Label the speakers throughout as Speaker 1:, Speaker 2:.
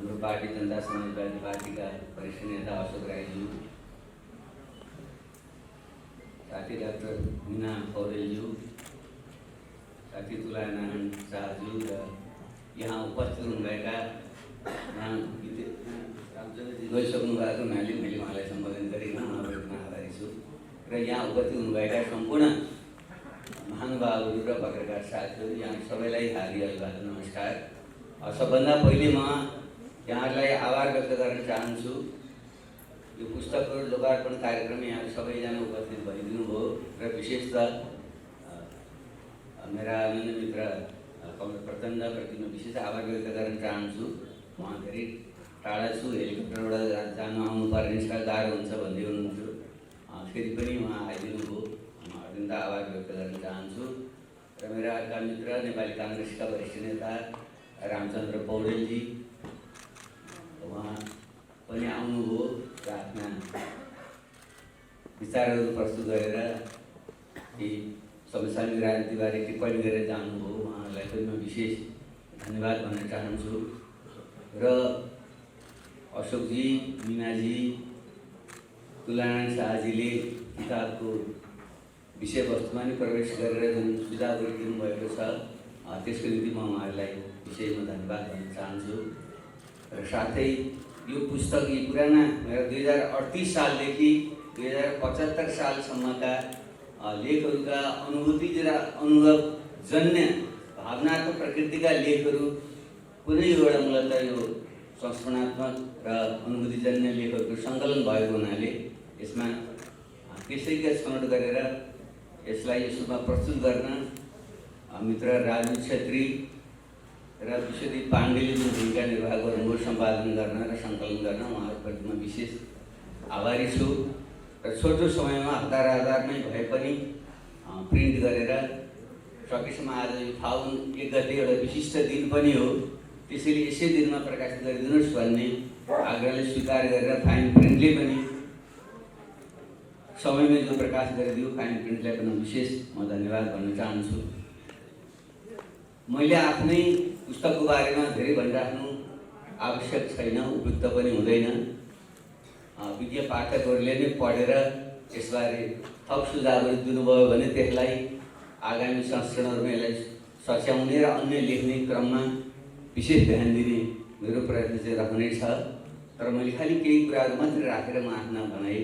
Speaker 1: हाम्रो पार्टी जनता समाजवादी पार्टीका वरिष्ठ नेता अशोक राईज्यू, साथी डाक्टर मीना पौडेलज्यू, साथी तुलानारायण शाहज्यू र यहाँ उपस्थित हुनुभएका गइसक्नु भएको हुनाले मैले उहाँलाई सम्बोधन गरेँ, उहाँहरूमा आभारी छु। र यहाँ उपस्थित हुनुभएका सम्पूर्ण महानुभावहरू र पत्रकार साथीहरू, यहाँ सबैलाई हार्दिक अभिवादन, नमस्कार। सबभन्दा पहिले म यहाँहरूलाई आभार व्यक्त गर्न चाहन्छु। यो पुस्तकको लोकार्पण कार्यक्रम यहाँ सबैजना उपस्थित भइदिनु भयो र विशेषतः मेरा अन्य मित्र कमल प्रचण्डप्रति म विशेष आभार व्यक्त गर्न चाहन्छु। उहाँ धेरै टाढा छु, हेलिकप्टरबाट जानु आउनुपर्ने गाह्रो हुन्छ भन्दै हुनुहुन्थ्यो, फेरि पनि उहाँ आइदिनु भयो, म अत्यन्त आभार व्यक्त गर्न चाहन्छु। र मेरा अर्का मित्र नेपाली काङ्ग्रेसका वरिष्ठ नेता रामचन्द्र पौडेलजी, उहाँ पनि आउनुभयो र आफ्ना विचारहरू प्रस्तुत गरेर यी समसामयिक राजनीतिबारे टिप्पणी गरेर जानुभयो, उहाँहरूलाई पनि म विशेष धन्यवाद भन्न चाहन्छु। र अशोकजी, मीनाजी, तुलानारायण शाहजीले किताबको विषयवस्तुमा नै प्रवेश गरेर जुन सुझावहरू दिनुभएको छ, त्यसको निम्ति म उहाँहरूलाई विषयमा धन्यवाद भन्न चाहन्छु। र साथै यो पुस्तक यी पुराना मेरो 2038 सालदेखि 2075 सालसम्मका लेखहरूका अनुभूति र अनुभवजन्य भावनात्मक प्रकृतिका लेखहरू कुनै एउटा मूलतः यो संस्मरणात्मक र अनुभूतिजन्य लेखहरूको सङ्कलन भएको हुनाले यसमा त्यसैका छनौट गरेर यसलाई यसमा प्रस्तुत गर्न मित्र राजु छेत्री र विश्वदीप पाण्डेले जुन भूमिका निर्वाह गर्नुभयो सम्पादन गर्न र सङ्कलन गर्न, उहाँहरूप्रति म विशेष आभारी छु। र छोटो समयमा हतारमै भए पनि प्रिन्ट गरेर सकेसम्म आज यो फागुन 1 गते एउटा विशिष्ट दिन पनि हो, त्यसैले यसै दिनमा प्रकाशित गरिदिनुहोस् भन्ने आग्रहले स्वीकार गरेर फाइन प्रिन्टले पनि समयमै जो प्रकाश गरिदियो, फाइन प्रिन्टलाई पनि विशेष म धन्यवाद भन्न चाहन्छु। मैले आफ्नै पुस्तकको बारेमा धेरै भनिराख्नु आवश्यक छैन, उपयुक्त पनि हुँदैन। विज्ञ पाठकहरूले नै पढेर यसबारे थप सुझावहरू दिनुभयो भने त्यसलाई आगामी संस्करणहरूमा यसलाई सच्याउने र अन्य लेख्ने क्रममा विशेष ध्यान दिने मेरो प्रयत्न चाहिँ रहनेछ। तर मैले खालि केही कुराहरू मात्रै राखेर म आफ्ना भनाइ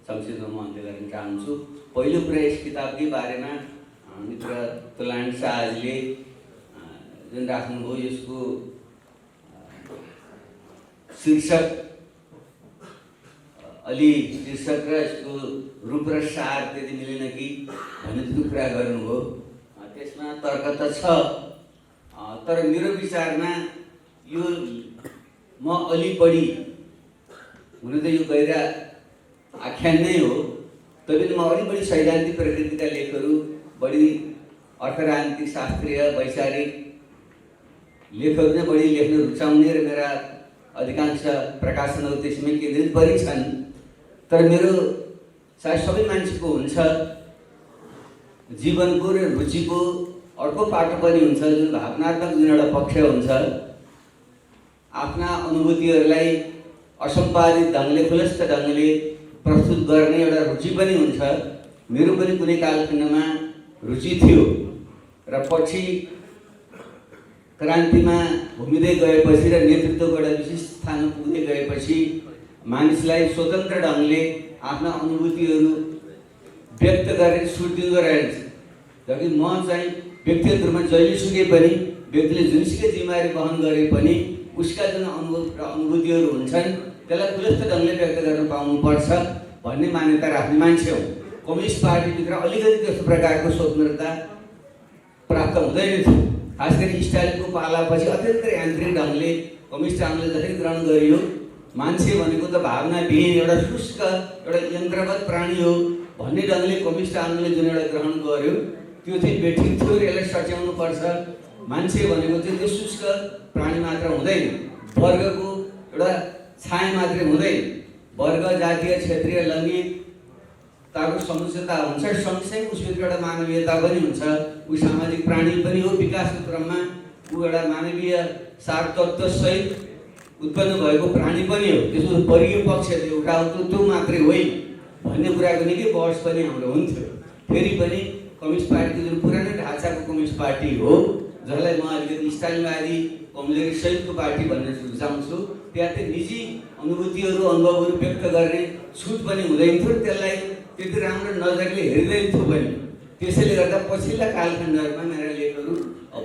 Speaker 1: संक्षेपमा म अन्त्य गर्न चाहन्छु। पहिलो कुरा, यस किताबकै बारेमा मित्र तुलानारायण शाहजीले जुन राख्नुभयो, यसको शीर्षक अलि शीर्षक र यसको रूप र सार त्यति मिलेन कि भन्ने जुन कुरा गर्नुभयो, त्यसमा तर्क त छ, तर मेरो विचारमा यो म अलि बढी हुन त यो गैर आख्यान नै हो, तैपनि म अलि बढी सैद्धान्तिक प्रकृतिका लेखहरू, बढी अर्थराजनीतिक शास्त्रीय वैचारिक लेखहरू नै बढी लेख्न रुचाउने र मेरा अधिकांश प्रकाशनहरू त्यसमै केन्द्रित पनि छन्। तर मेरो सायद सबै मान्छेको हुन्छ जीवनको र रुचिको अर्को पाटो पनि हुन्छ, जुन भावनात्मक जुन एउटा पक्ष हुन्छ, आफ्ना अनुभूतिहरूलाई असम्पादित ढङ्गले खुलस्त ढङ्गले प्रस्तुत गर्ने एउटा रुचि पनि हुन्छ। मेरो पनि कुनै कालखण्डमा रुचि थियो र पछि क्रान्तिमा घुमिँदै गएपछि र नेतृत्वको एउटा विशिष्ट स्थानमा पुग्दै गएपछि मानिसलाई स्वतन्त्र ढङ्गले आफ्ना अनुभूतिहरू व्यक्त गरेर छुट दिँदो रहेछ। जबकि म चाहिँ व्यक्तिगत रूपमा जहिलेसुकै पनि व्यक्तिले जुनसुकै जिम्मेवारी वहन गरे पनि उसका जुन अनुभव र अनुभूतिहरू हुन्छन् त्यसलाई खुलस्त ढङ्गले व्यक्त गर्न पाउनुपर्छ भन्ने मान्यता राख्ने मान्छे हो। कम्युनिस्ट पार्टीभित्र अलिकति त्यस्तो प्रकारको स्वतन्त्रता प्राप्त हुँदैन थियो। खास गरी स्टालिनको पालापछि अत्यन्तै यान्त्रिक ढङ्गले कम्युनिस्ट आन्दोलन जसरी ग्रहण गरियो, मान्छे भनेको त भावनाविहीन एउटा शुष्क एउटा यन्त्रवत प्राणी हो भन्ने ढङ्गले कम्युनिस्ट आन्दोलनले जुन एउटा ग्रहण गर्यो, त्यो चाहिँ बेठिक थियो र यसलाई सच्याउनुपर्छ। मान्छे भनेको चाहिँ त्यो शुष्क प्राणी मात्र हुँदैन, वर्गको एउटा छाया मात्रै हुँदैन, वर्ग जातीय क्षेत्रीय लैङ्गिकताको समुचितता हुन्छ, सँगसँगै उसभित्र एउटा मानवीयता पनि हुन्छ। ऊ सामाजिक प्राणी पनि हो, विकासको क्रममा ऊ एउटा मानवीय सार तत्त्वसहित उत्पन्न भएको प्राणी पनि हो, त्यसको वर्गीय पक्ष एउटा हो, त्यो मात्रै होइन भन्ने कुराको निकै बहस पनि हाम्रो हुन्थ्यो। फेरि पनि कम्युनिस्ट पार्टी जुन पुरानो ढाँचाको कम्युनिस्ट पार्टी हो, जसलाई म अलिकति स्टालिनवादी कमजोरी सहितको पार्टी भन्न रुचाउँछु, त्यहाँ चाहिँ निजी अनुभूतिहरू अनुभवहरू व्यक्त गर्ने छुट पनि हुँदैन थियो, त्यसलाई त्यति राम्रो नजरले हेर्दैन थियो पनि। त्यसैले गर्दा पछिल्ला कालखण्डहरूमा मेरा लेखहरू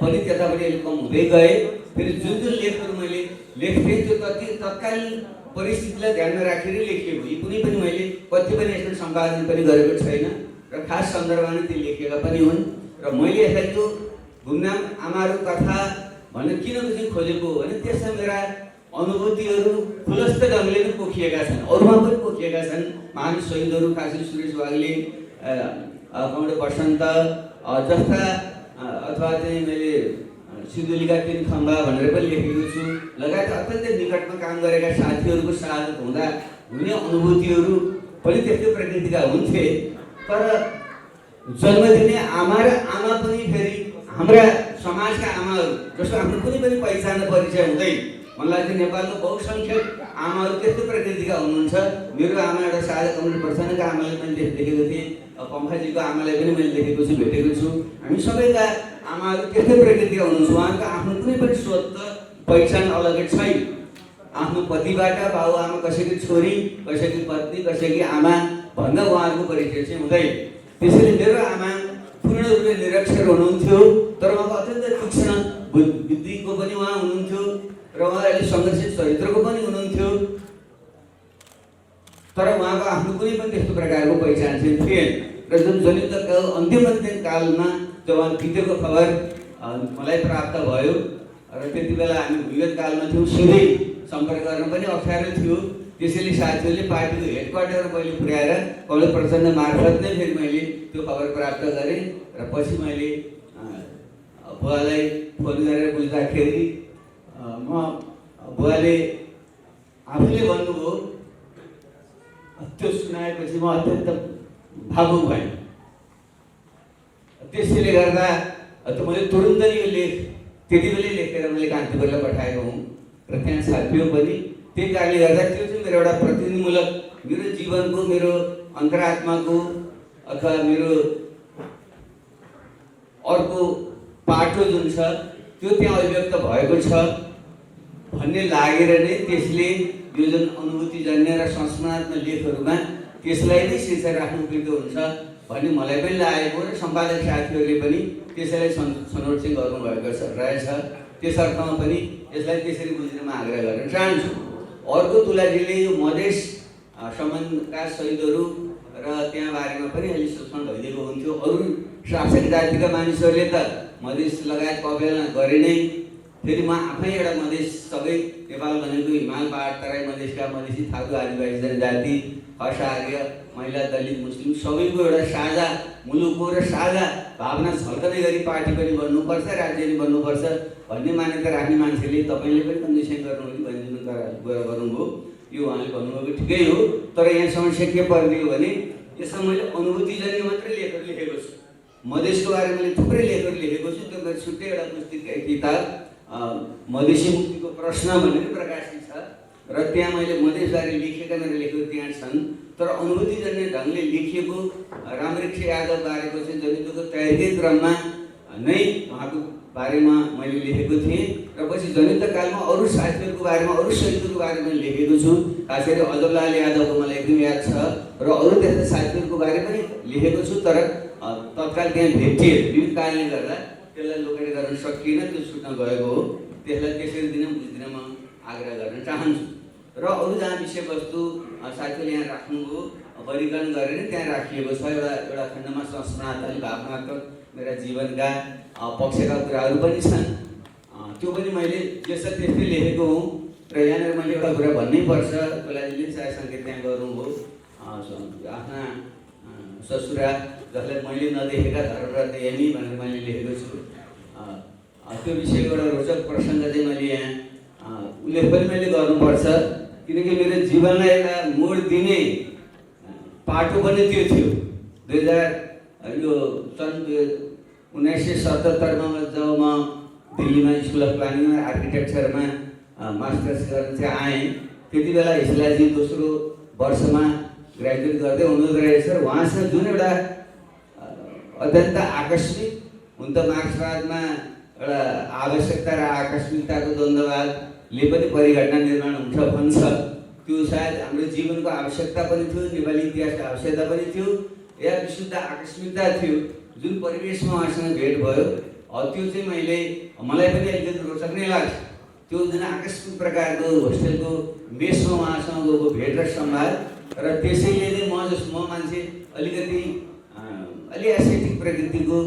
Speaker 1: पनि त्यतापट्टि अलिक कम हुँदै गए। फेरि जुन जुन लेखहरू मैले लेख्थेँ त्यो तत्कालीन परिस्थितिलाई ध्यानमा राखेर लेखिएको, यी कुनै पनि मैले कति पनि यसमा सम्पादन पनि गरेको छैन र खास सन्दर्भमा नै ती लेखेका पनि हुन्। र मैले यसलाई त्यो गुमनाम आमाहरू कथा भनेर किन चाहिँ खोजेको हो भने त्यसमा मेरा अनुभूतिहरू खुलस्त ढङ्गले नै पोखिएका छन्, अरूमा पनि पोखिएका छन्। महान शहीदहरू काशी सुरेश वाग्ले, कमरे बसन्त जस्ता, अथवा चाहिँ मैले सिन्धुलीका 3 खम्बा भनेर पनि लेखेको छु, लगायत अत्यन्तै निकटमा काम गरेका साथीहरूको शहादत हुँदा हुने अनुभूतिहरू पनि त्यस्तै प्रकृतिका हुन्थे। तर जन्म दिने आमा र आमा पनि फेरि हाम्रा समाजका आमाहरू जस्तो आफ्नो कुनै पनि पहिचान परिचय हुँदैन। मलाई लाग्छ नेपालको बहुसङ्ख्यक आमाहरू त्यस्तै प्रकृतिका हुनुहुन्छ। मेरो आमा एउटा साझा कमरेड प्रसन्नका आमालाई मैले देखेको थिएँ, पम्फाजीको आमालाई पनि मैले देखेको छु, भेटेको छु। हामी सबैका आमाहरू त्यस्तै प्रकृतिका हुनुहुन्छ। उहाँको आफ्नो कुनै पनि स्वत पहिचान अलग्गै छैन। आफ्नो पतिबाट बाबुआमा, कसैकी छोरी, कसैकी पत्नी, कसैकी आमा भन्दा उहाँहरूको परिचय चाहिँ हुँदैन। त्यसैले मेरो आमा पूर्ण रूपले निरक्षर हुनुहुन्थ्यो, तर उहाँको अत्यन्त तीक्ष्ण बुद्धिको पनि उहाँ हुनुहुन्थ्यो र उहाँ अहिले सङ्घर्षित चरित्रको पनि हुनुहुन्थ्यो। तर उहाँको आफ्नो कुनै पनि त्यस्तो प्रकारको पहिचान चाहिँ थिएन। र जुन जनयुद्धको अन्तिम कालमा जब उहाँ बितेको खबर मलाई प्राप्त भयो र त्यति बेला हामी विगत कालमा थियौँ, सिधै सम्पर्क गर्न पनि अप्ठ्यारो थियो। त्यसैले साथीहरूले पार्टीको हेडक्वार्टर मैले पुर्याएर कमरेड प्रचण्ड मार्फत नै फेरि मैले त्यो खबर प्राप्त गरेँ। र पछि मैले बुवालाई फोन गरेर बुझ्दाखेरि बुवाले आफूले भन्नुभयो, त्यो सुनाएपछि म अत्यन्त भावुक भएँ। त्यसैले गर्दा त मैले तुरुन्तै यो लेख त्यति बेलै लेखेर मैले कान्तिपुरलाई पठाएको हुँ र त्यहाँ छापियो पनि। त्यही कारणले गर्दा त्यो चाहिँ मेरो एउटा प्रतिनिधिमूलक, मेरो जीवनको, मेरो अन्तरात्माको अथवा मेरो अर्को पाटो जुन छ त्यो त्यहाँ अभिव्यक्त भएको छ भन्ने लागेर नै त्यसले यो जुन अनुभूतिजन्य र संस्मरणात्मक लेखहरूमा त्यसलाई नै शीर्षक राख्नु उपयुक्त हुन्छ भन्ने मलाई पनि लागेको र सम्पादक साथीहरूले पनि त्यसैलाई छनौट चाहिँ गर्नुभएको रहेछ। त्यस अर्थमा पनि यसलाई त्यसरी बुझ्न म आग्रह गर्न चाहन्छु। अर्को तुलाजीले यो मधेस सम्बन्धका शहीदहरू र त्यहाँ बारेमा पनि अलि सूचना भइदिएको हुन्थ्यो। अरू शासक जातिका मानिसहरूले त मधेस लगायतको अवहेलना गरे नै। फेरि म आफै एउटा मधेस, सबै नेपाल भनेको हिमाल पहाड तराई मधेसका मधेसी, थारू, आदिवासी जनजाति, खस, आर्य, महिला, दलित, मुस्लिम सबैको एउटा साझा मुलुक हो र साझा भावना झल्कने गरी पार्टी पनि बन्नुपर्छ, राज्य पनि बन्नुपर्छ भन्ने मान्यता राख्ने मान्छेले तपाईँले पनि कन्डिसन गर्नु गर्नुभयो। यो उहाँले भन्नुभएको ठिकै हो। तर यहाँ समस्या के परिदियो भने यसमा मैले अनुभूतिजन्य मात्रै लेखहरू लेखेको छु। मधेसको बारेमा मैले थुप्रै लेखहरू लेखेको छु। त्यो मेरो छुट्टै एउटा पुस्तक किताब मधेसी मुक्तिको प्रश्न भनेर प्रकाशित छ र त्यहाँ मैले मधेसबारे लेखेका मेरो लेखहरू त्यहाँ छन्। तर अनुभूतिजन्य ढङ्गले लेखिएको रामवृक्ष यादव बारेको चाहिँ जनयुद्धको तयारीकै क्रममा नै उहाँको बारेमा मैले लेखेको थिएँ र पछि जनयुद्धकालमा अरू साथीहरूको बारेमा, अरू शहीदहरूको बारेमा लेखेको छु। खास गरी अजबलाल यादवको मलाई एकदम याद छ र अरू त्यस्ता साथीहरूको बारे पनि लेखेको छु। तर तत्काल त्यहाँ भेटिए विविध कारणले गर्दा त्यसलाई लोकेट गर्न सकिएन, त्यो छुट्न गएको हो। त्यसलाई त्यसरी दिन बुझ्दिन म आग्रह गर्न चाहन्छु। र अरू जहाँ विषयवस्तु साथीहरूले यहाँ राख्नुभयो, वर्गीकरण गरेर त्यहाँ राखिएको छ। एउटा खण्डमा संस्मरणात्मक, भावनात्मक, मेरा जीवनका पक्षका कुराहरू पनि छन्। त्यो पनि मैले जसरी त्यस्तै लेखेको हुँ। र यहाँनिर मैले एउटा कुरा भन्नै पर्छ, तुलाजीले सायद सङ्केत त्यहाँ गर्नुभयो, आफ्ना ससुरा जसलाई मैले नदेखेका धर्मरत्न एमी भनेर मैले लेखेको छु। त्यो विषयको एउटा रोचक प्रसङ्ग चाहिँ मैले यहाँ उल्लेख पनि मैले गर्नुपर्छ, किनकि मेरो जीवनलाई एउटा मोड दिने पाटो पनि त्यो थियो। 1977मा जब म दिल्लीमा स्कुल अफ प्लानिङ र आर्किटेक्चरमा मास्टर्स गर्न चाहिँ आएँ। त्यति बेला हिस्लाजी दोस्रो वर्षमा ग्रेजुएट गर्दै हुनुहुँदो रहेछ र उहाँसँग जुन एउटा अत्यन्त आकस्मिक हुन त मार्क्सवादमा एउटा आवश्यकता र आकस्मिकताको द्वन्द्ववादले पनि परिघटना निर्माण हुन्छ भन्छ। त्यो सायद हाम्रो जीवनको आवश्यकता पनि थियो, नेपाली इतिहासको आवश्यकता पनि थियो, या विशुद्ध आकस्मिकता थियो। जुन परिवेशमा उहाँसँग भेट भयो त्यो चाहिँ मलाई पनि अलिकति रोचक नै लाग्छ। त्यो जुन आकस्मिक प्रकारको होस्टेलको मेसमा उहाँसँग गएको भेट र संवाद र त्यसैले नै म मान्छे अलिकति अलि एस्थेटिक प्रकृतिको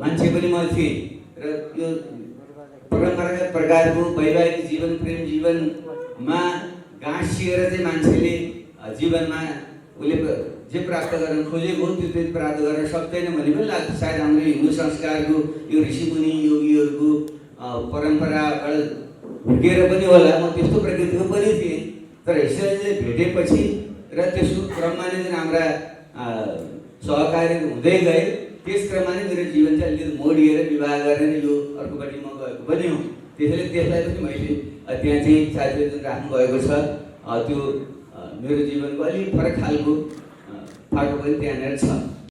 Speaker 1: मान्छे पनि म थिएँ र यो परम्परागत प्रकारको वैवाहिक जीवन, प्रेम जीवनमा गाँसिएर चाहिँ मान्छेले जीवनमा उसले जे प्राप्त गर्न खोजेको त्यो चाहिँ प्राप्त गर्न सक्दैन भन्ने पनि लाग्छ। सायद हाम्रो हिन्दू संस्कारको यो ऋषिमुनि योगीहरूको परम्पराबाट हुर्केर पनि होला। म त्यस्तो प्रकृतिको पनि थिएँ, तर यसरी भेटेपछि र त्यसको क्रममा नै जुन हाम्रा सहकारी हुँदै गए, त्यस क्रममा नै मेरो जीवन चाहिँ अलिकति मोडिएर विवाह गरेर यो अर्कोपट्टि म गएको पनि हो। त्यसैले त्यसलाई पनि मैले त्यहाँ चाहिँ साथीले जुन राख्नु भएको छ त्यो मेरो जीवनको अलिक फरक खालको फाटो पनि त्यहाँनिर छ।